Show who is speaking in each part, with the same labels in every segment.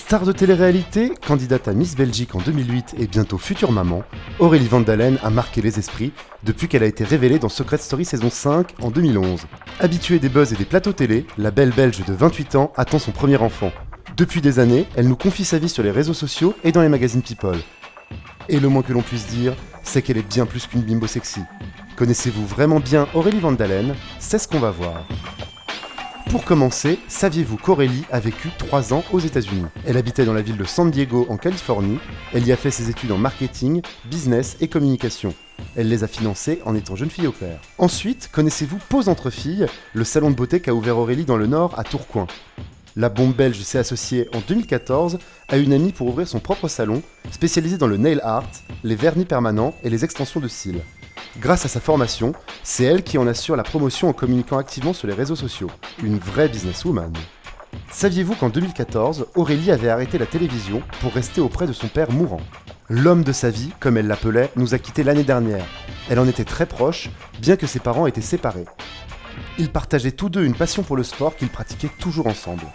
Speaker 1: Star de télé-réalité, candidate à Miss Belgique en 2008 et bientôt future maman, Aurélie Van Dalen a marqué les esprits depuis qu'elle a été révélée dans Secret Story saison 5 en 2011. Habituée des buzz et des plateaux télé, la belle Belge de 28 ans attend son premier enfant. Depuis des années, elle nous confie sa vie sur les réseaux sociaux et dans les magazines People. Et le moins que l'on puisse dire, c'est qu'elle est bien plus qu'une bimbo sexy. Connaissez-vous vraiment bien Aurélie Van Dalen? C'est ce qu'on va voir. Pour commencer, saviez-vous qu'Aurélie a vécu 3 ans aux États-Unis? Elle habitait dans la ville de San Diego en Californie. Elle y a fait ses études en marketing, business et communication. Elle les a financées en étant jeune fille au pair. Ensuite, connaissez-vous Pause entre filles, le salon de beauté qu'a ouvert Aurélie dans le Nord à Tourcoing? La bombe belge s'est associée en 2014 à une amie pour ouvrir son propre salon, spécialisé dans le nail art, les vernis permanents et les extensions de cils. Grâce à sa formation, c'est elle qui en assure la promotion en communiquant activement sur les réseaux sociaux. Une vraie businesswoman. Saviez-vous qu'en 2014, Aurélie avait arrêté la télévision pour rester auprès de son père mourant? L'homme de sa vie, comme elle l'appelait, nous a quittés l'année dernière. Elle en était très proche, bien que ses parents étaient séparés. Ils partageaient tous deux une passion pour le sport qu'ils pratiquaient toujours ensemble.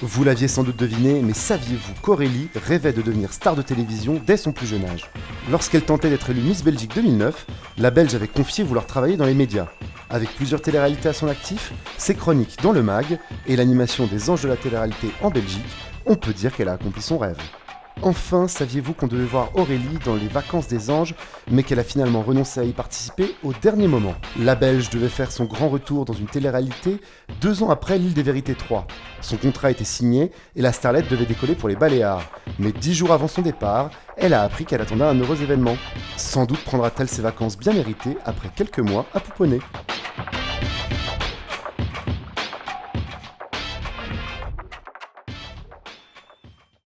Speaker 1: Vous l'aviez sans doute deviné, mais saviez-vous qu'Aurélie rêvait de devenir star de télévision dès son plus jeune âge? Lorsqu'elle tentait d'être élue Miss Belgique 2009, la Belge avait confié vouloir travailler dans les médias. Avec plusieurs téléréalités à son actif, ses chroniques dans le MAG et l'animation des anges de la télé-réalité en Belgique, on peut dire qu'elle a accompli son rêve. Enfin, saviez-vous qu'on devait voir Aurélie dans les vacances des anges, mais qu'elle a finalement renoncé à y participer au dernier moment? La Belge devait faire son grand retour dans une télé-réalité 2 ans après l'île des Vérités 3. Son contrat était signé et la starlette devait décoller pour les Baléares. Mais 10 jours avant son départ, elle a appris qu'elle attendait un heureux événement. Sans doute prendra-t-elle ses vacances bien méritées après quelques mois à pouponner.